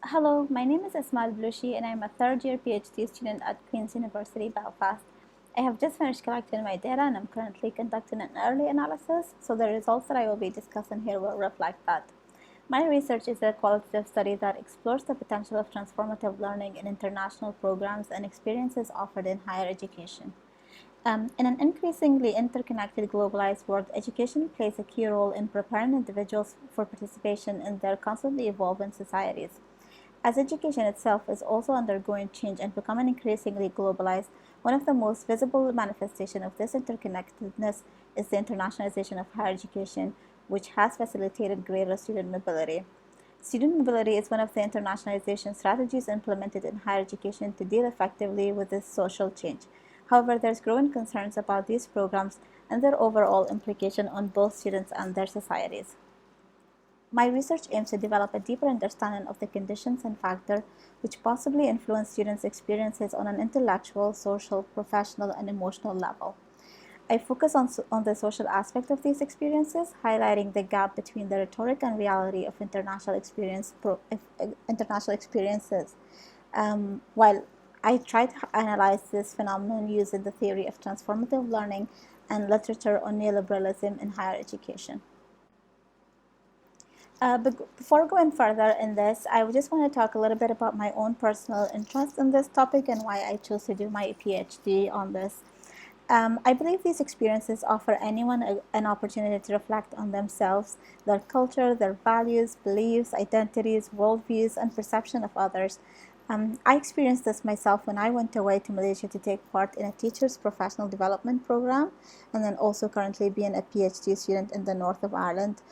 Hello, my name is Ismail Blushi and I'm a third year PhD student at Queen's University Belfast. I have just finished collecting my data and I'm currently conducting an early analysis, so the results that I will be discussing here will reflect that. My research is a qualitative study that explores the potential of transformative learning in international programs and experiences offered in higher education. In an increasingly interconnected, globalized world, education plays a key role in preparing individuals for participation in their constantly evolving societies. As education itself is also undergoing change and becoming increasingly globalized, one of the most visible manifestations of this interconnectedness is the internationalization of higher education, which has facilitated greater student mobility. Student mobility is one of the internationalization strategies implemented in higher education to deal effectively with this social change. However, there's growing concerns about these programs and their overall implication on both students and their societies. My research aims to develop a deeper understanding of the conditions and factors which possibly influence students' experiences on an intellectual, social, professional, and emotional level. I focus on the social aspect of these experiences, highlighting the gap between the rhetoric and reality of international experiences. While I try to analyze this phenomenon using the theory of transformative learning and literature on neoliberalism in higher education. But before going further in this, I just want to talk a little bit about my own personal interest in this topic and why I chose to do my PhD on this. I believe these experiences offer anyone an opportunity to reflect on themselves, their culture, their values, beliefs, identities, worldviews, and perception of others. I experienced this myself when I went away to Malaysia to take part in a teacher's professional development program, and then also currently being a PhD student in the north of Ireland.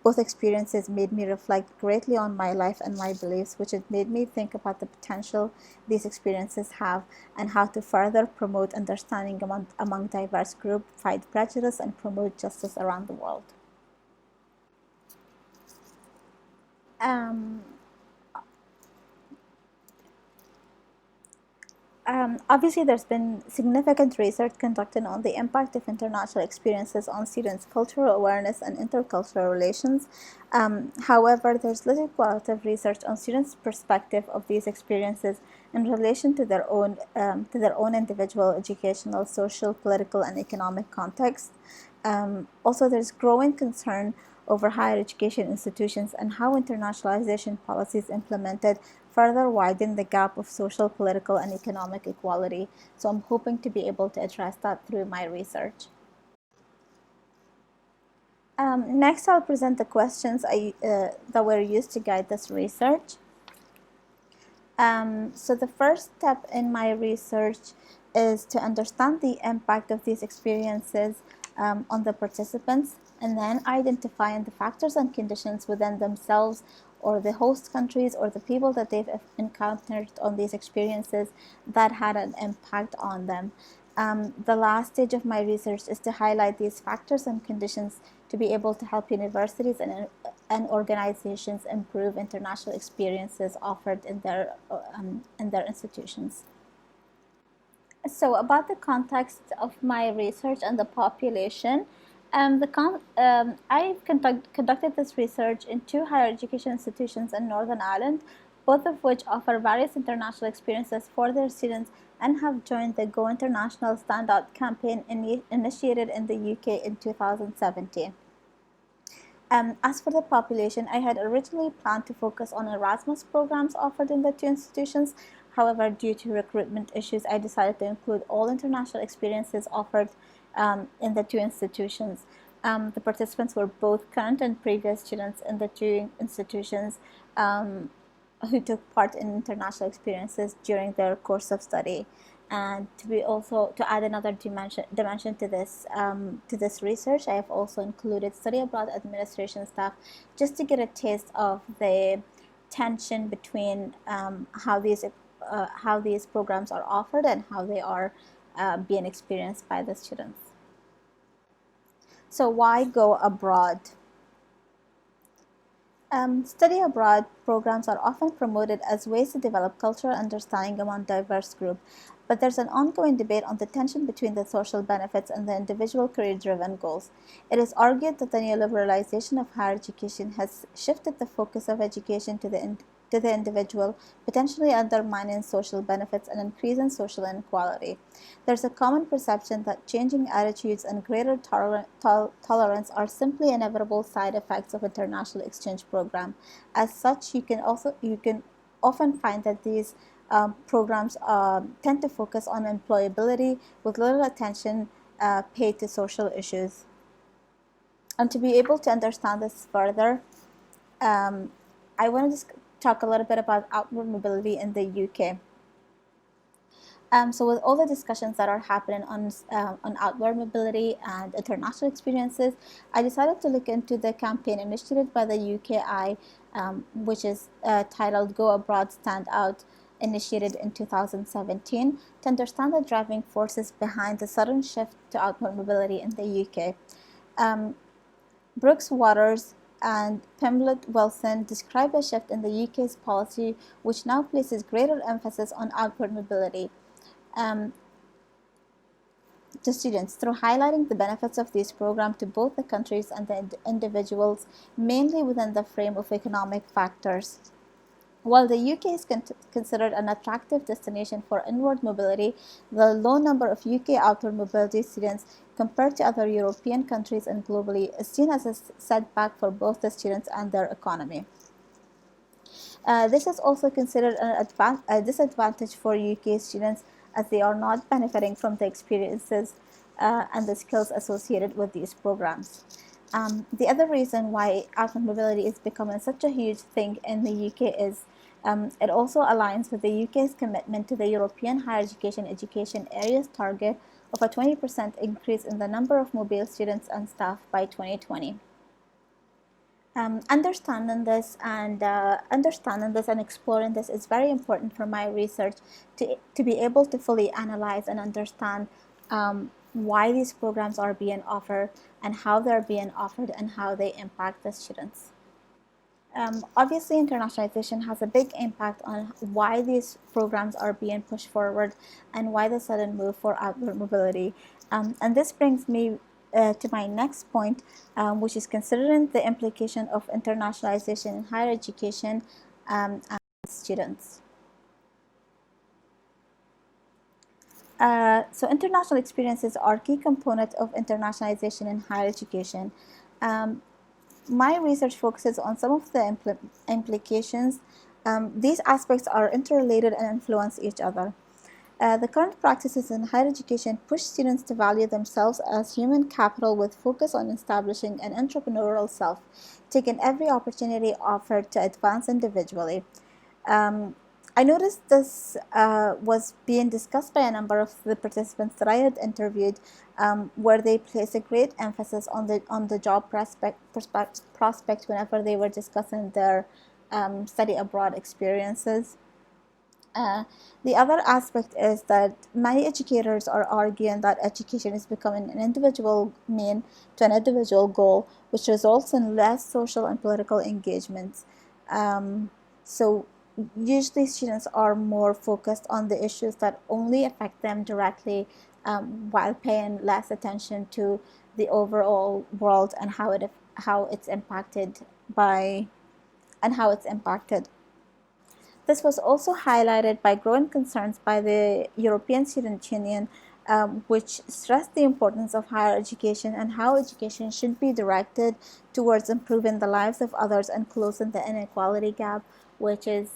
Both experiences made me reflect greatly on my life and my beliefs, which had made me think about the potential these experiences have and how to further promote understanding among diverse groups, fight prejudice, and promote justice around the world. Um, Obviously, there's been significant research conducted on the impact of international experiences on students' cultural awareness and intercultural relations. However, there's little qualitative research on students' perspective of these experiences in relation to their own individual educational, social, political, and economic context. Also, there's growing concern over higher education institutions and how internationalization policies implemented further widen the gap of social, political, and economic equality. So I'm hoping to be able to address that through my research. Next, I'll present the questions that were used to guide this research. So the first step in my research is to understand the impact of these experiences on the participants, and then identifying the factors and conditions within themselves or the host countries or the people that they've encountered on these experiences that had an impact on them. The last stage of my research is to highlight these factors and conditions to be able to help universities and organizations improve international experiences offered in their institutions. So about the context of my research and the population, I've conducted this research in two higher education institutions in Northern Ireland, both of which offer various international experiences for their students and have joined the Go International Standout campaign initiated in the UK in 2017. As for the population, I had originally planned to focus on Erasmus programs offered in the two institutions. However, due to recruitment issues, I decided to include all international experiences offered in the two institutions. The participants were both current and previous students in the two institutions who took part in international experiences during their course of study. And to add another dimension to this research, I have also included study abroad administration staff just to get a taste of the tension between how these programs are offered and how they are being experienced by the students. So why go abroad? Study abroad programs are often promoted as ways to develop cultural understanding among diverse groups, but there's an ongoing debate on the tension between the social benefits and the individual career-driven goals. It is argued that the neoliberalization of higher education has shifted the focus of education to to the individual, potentially undermining social benefits and increasing social inequality. There's a common perception that changing attitudes and greater tolerance are simply inevitable side effects of international exchange program. As such, you can often find that these programs tend to focus on employability with little attention paid to social issues. And to be able to understand this further, I want to just talk a little bit about outward mobility in the UK. So with all the discussions that are happening on outward mobility and international experiences, I decided to look into the campaign initiated by the UKI, which is titled Go Abroad, Stand Out, initiated in 2017, to understand the driving forces behind the sudden shift to outward mobility in the UK. Brooks Waters and Pimblett Wilson describe a shift in the UK's policy which now places greater emphasis on outward mobility to students through highlighting the benefits of this program to both the countries and the individuals, mainly within the frame of economic factors. While the UK is considered an attractive destination for inward mobility, the low number of UK outward mobility students compared to other European countries and globally is seen as a setback for both the students and their economy. This is also considered a disadvantage for UK students as they are not benefiting from the experiences and the skills associated with these programs. The other reason why outward mobility is becoming such a huge thing in the UK is it also aligns with the UK's commitment to the European higher education area's target of a 20% increase in the number of mobile students and staff by 2020. Understanding this and exploring this is very important for my research to be able to fully analyze and understand why these programs are being offered and how they're being offered and how they impact the students. Obviously, internationalization has a big impact on why these programs are being pushed forward and why the sudden move for outward mobility. And this brings me to my next point, which is considering the implication of internationalization in higher education and students. So international experiences are a key component of internationalization in higher education. My research focuses on some of the implications. These aspects are interrelated and influence each other. The current practices in higher education push students to value themselves as human capital with focus on establishing an entrepreneurial self, taking every opportunity offered to advance individually. I noticed this was being discussed by a number of the participants that I had interviewed, where they place a great emphasis on the job prospect whenever they were discussing their study abroad experiences. The other aspect is that many educators are arguing that education is becoming an individual mean to an individual goal, which results in less social and political engagements. So usually students are more focused on the issues that only affect them directly, while paying less attention to the overall world and how it's impacted by and how it's impacted. This was also highlighted by growing concerns by the European Student Union, which stressed the importance of higher education and how education should be directed towards improving the lives of others and closing the inequality gap, which is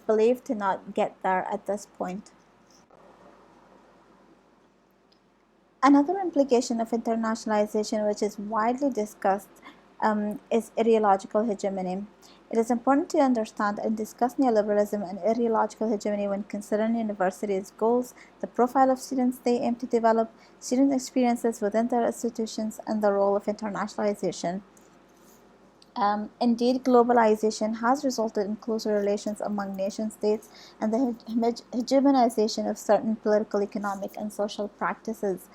believed to not get there at this point. Another implication of internationalization, which is widely discussed, is ideological hegemony. It is important to understand and discuss neoliberalism and ideological hegemony when considering universities' goals, the profile of students they aim to develop, student experiences within their institutions, and the role of internationalization. Indeed, globalization has resulted in closer relations among nation states and the hegemonization of certain political, economic, and social practices.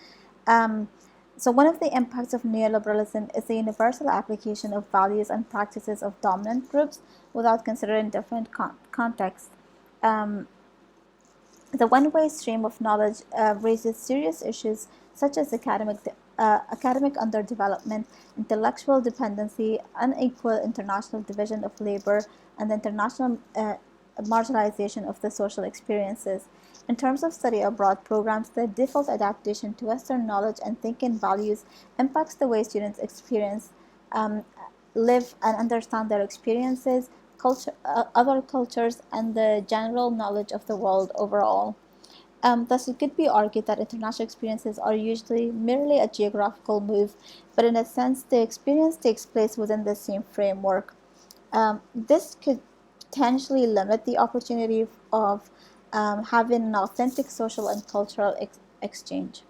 So one of the impacts of neoliberalism is the universal application of values and practices of dominant groups without considering different contexts. The one-way stream of knowledge raises serious issues such as academic academic underdevelopment, intellectual dependency, unequal international division of labor, and the international marginalization of the social experiences. In terms of study abroad programs, the default adaptation to Western knowledge and thinking values impacts the way students experience, um, live, and understand their experiences, other cultures, and the general knowledge of the world overall. Thus, it could be argued that international experiences are usually merely a geographical move, but in a sense, the experience takes place within the same framework. This could potentially limit the opportunity of having an authentic social and cultural exchange.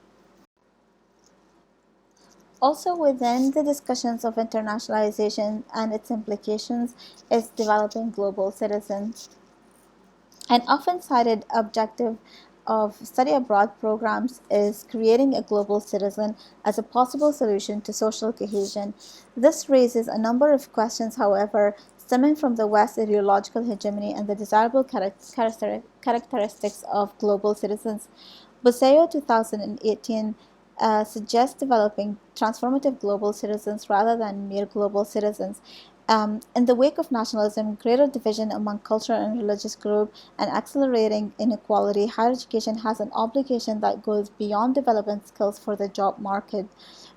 Also, within the discussions of internationalization and its implications is developing global citizens. An often cited objective of study abroad programs is creating a global citizen as a possible solution to social cohesion. This raises a number of questions, however, stemming from the West's ideological hegemony and the desirable characteristics of global citizens. Buseo 2018 suggests developing transformative global citizens rather than mere global citizens. In the wake of nationalism, greater division among cultural and religious groups, and accelerating inequality, higher education has an obligation that goes beyond development skills for the job market.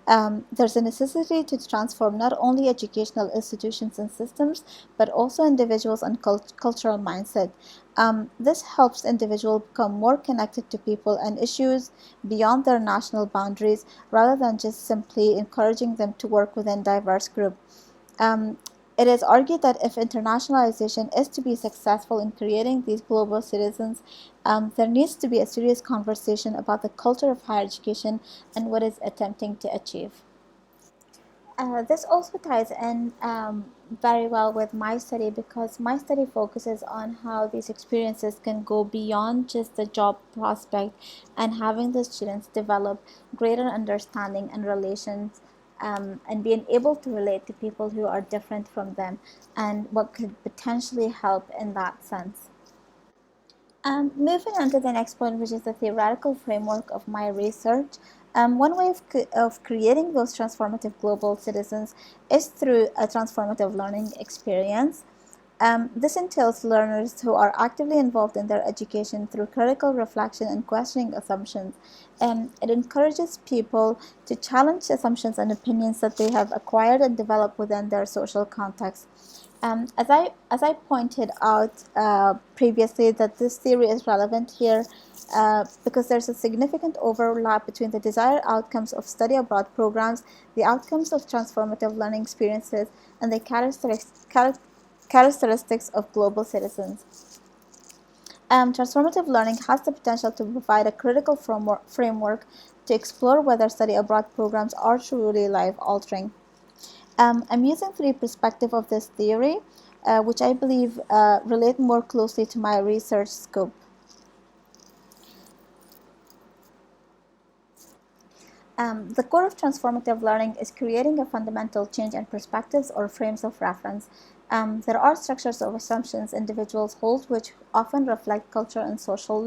There's a necessity to transform not only educational institutions and systems, but also individuals and cultural mindset. This helps individuals become more connected to people and issues beyond their national boundaries, rather than just simply encouraging them to work within diverse groups. Um, it is argued that if internationalization is to be successful in creating these global citizens, there needs to be a serious conversation about the culture of higher education and what it's attempting to achieve. This also ties in very well with my study, because my study focuses on how these experiences can go beyond just the job prospect and having the students develop greater understanding and relations, and being able to relate to people who are different from them and what could potentially help in that sense. Moving on to the next point, which is the theoretical framework of my research. One way of creating those transformative global citizens is through a transformative learning experience. This entails learners who are actively involved in their education through critical reflection and questioning assumptions. It encourages people to challenge assumptions and opinions that they have acquired and developed within their social context. As I pointed out previously, that this theory is relevant here because there's a significant overlap between the desired outcomes of study abroad programs, the outcomes of transformative learning experiences, and the characteristics of global citizens. Transformative learning has the potential to provide a critical framework to explore whether study abroad programs are truly life altering. I'm using three perspectives of this theory, which I believe relate more closely to my research scope. The core of transformative learning is creating a fundamental change in perspectives or frames of reference. There are structures of assumptions individuals hold which often reflect culture and social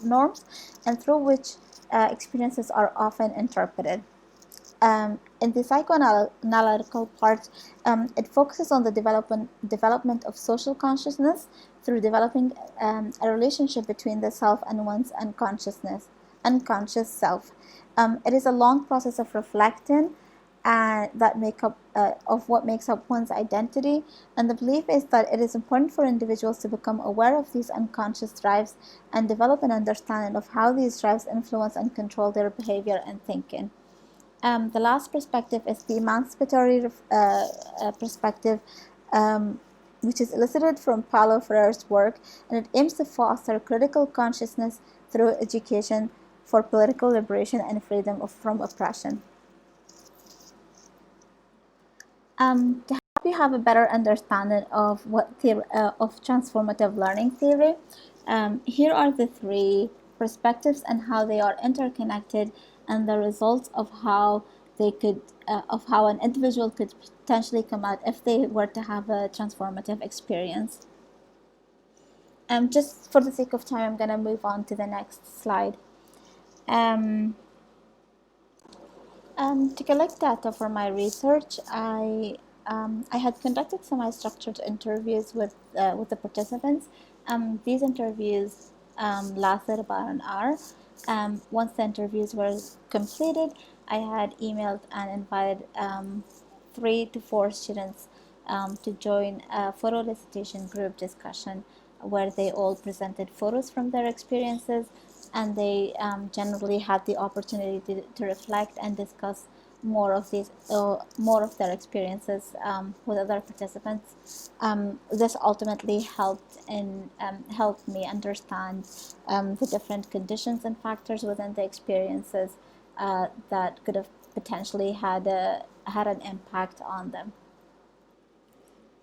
norms, and through which experiences are often interpreted. In the psychoanalytical part, it focuses on the development of social consciousness through developing a relationship between the self and one's unconscious self. It is a long process of reflecting of what makes up one's identity, and the belief is that it is important for individuals to become aware of these unconscious drives and develop an understanding of how these drives influence and control their behavior and thinking. The last perspective is the emancipatory perspective, which is elicited from Paulo Freire's work, and it aims to foster critical consciousness through education for political liberation and freedom from oppression. To help you have a better understanding of of transformative learning theory, here are the three perspectives and how they are interconnected, and the results of how an individual could potentially come out if they were to have a transformative experience. Just for the sake of time, I'm going to move on to the next slide. Um, To collect data for my research, I had conducted semi-structured interviews with the participants. These interviews lasted about an hour. Once the interviews were completed, I had emailed and invited 3 to 4 students to join a photo elicitation group discussion where they all presented photos from their experiences, and they generally had the opportunity to reflect and discuss more of their experiences with other participants. This ultimately helped me understand the different conditions and factors within the experiences that could have potentially had an impact on them.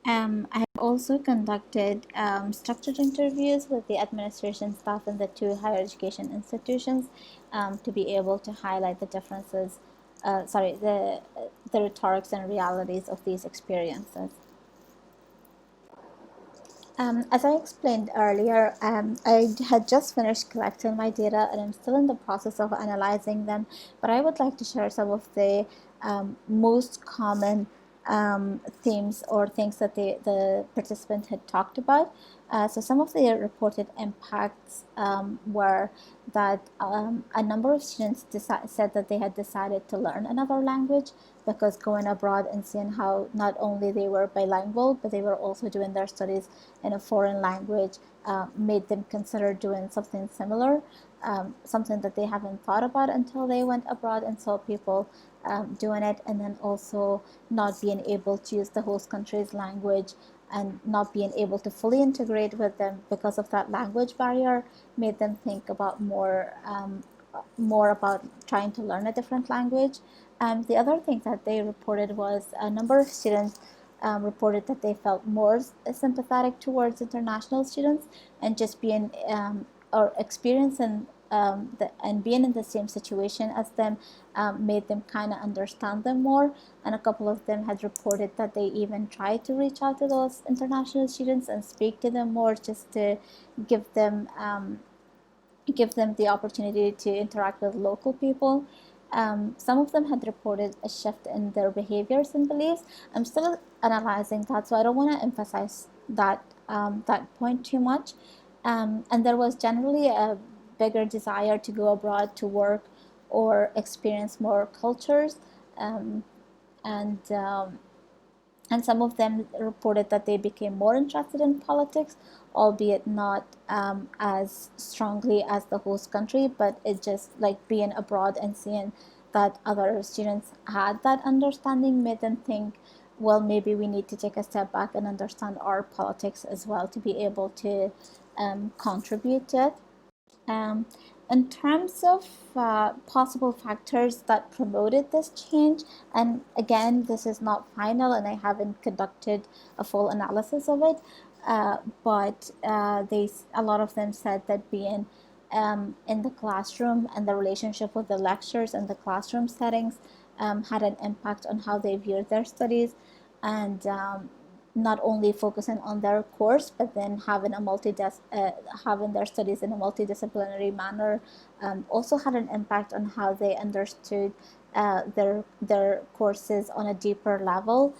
I have also conducted structured interviews with the administration staff in the 2 higher education institutions to be able to highlight the differences, the rhetorics and realities of these experiences. As I explained earlier, I had just finished collecting my data and I'm still in the process of analyzing them, but I would like to share some of the most common themes or things that the participant had talked about. So some of the reported impacts were that a number of students said that they had decided to learn another language because going abroad and seeing how not only they were bilingual, but they were also doing their studies in a foreign language made them consider doing something similar, something that they haven't thought about until they went abroad and saw people doing it, and then also not being able to use the host country's language and not being able to fully integrate with them because of that language barrier made them think about more about trying to learn a different language. The other thing that they reported was a number of students reported that they felt more sympathetic towards international students, and just being or experiencing and being in the same situation as them made them kind of understand them more. And a couple of them had reported that they even tried to reach out to those international students and speak to them more, just to give them the opportunity to interact with local people. Some of them had reported a shift in their behaviors and beliefs. I'm still analyzing that, so I don't want to emphasize that point too much. And there was generally a bigger desire to go abroad to work or experience more cultures, um, and and some of them reported that they became more interested in politics, albeit not as strongly as the host country, but it just like being abroad and seeing that other students had that understanding made them think, well, maybe we need to take a step back and understand our politics as well to be able to contribute to it. Um, in terms of possible factors that promoted this change, and again, this is not final and I haven't conducted a full analysis of it, but a lot of them said that being in the classroom and the relationship with the lectures and the classroom settings had an impact on how they viewed their studies, and not only focusing on their course, but then having having their studies in a multidisciplinary manner also had an impact on how they understood their courses on a deeper level.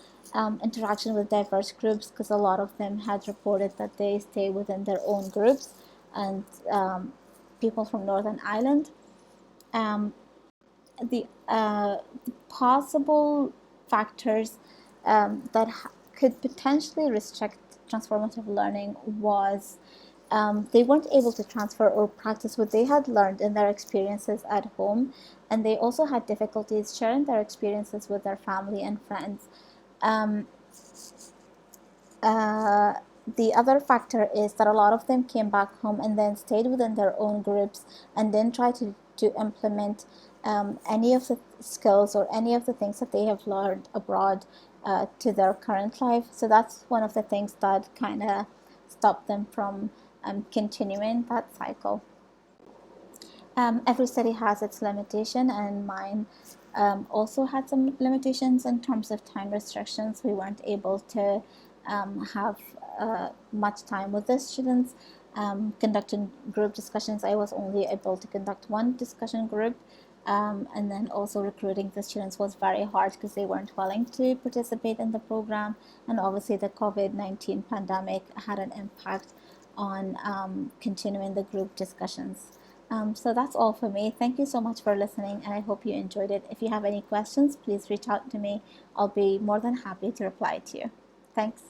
Interaction with diverse groups, because a lot of them had reported that they stay within their own groups, and people from Northern Ireland. The possible factors that could potentially restrict transformative learning was they weren't able to transfer or practice what they had learned in their experiences at home, and they also had difficulties sharing their experiences with their family and friends. Um, uh, the other factor is that a lot of them came back home and then stayed within their own groups and then tried to implement any of the skills or any of the things that they have learned abroad to their current life. So that's one of the things that kind of stopped them from continuing that cycle. Every study has its limitation, and mine also had some limitations in terms of time restrictions. We weren't able to have much time with the students. Conducting group discussions, I was only able to conduct one discussion group. And then also recruiting the students was very hard because they weren't willing to participate in the program. And obviously the COVID-19 pandemic had an impact on continuing the group discussions. So that's all for me. Thank you so much for listening, and I hope you enjoyed it. If you have any questions, please reach out to me. I'll be more than happy to reply to you. Thanks.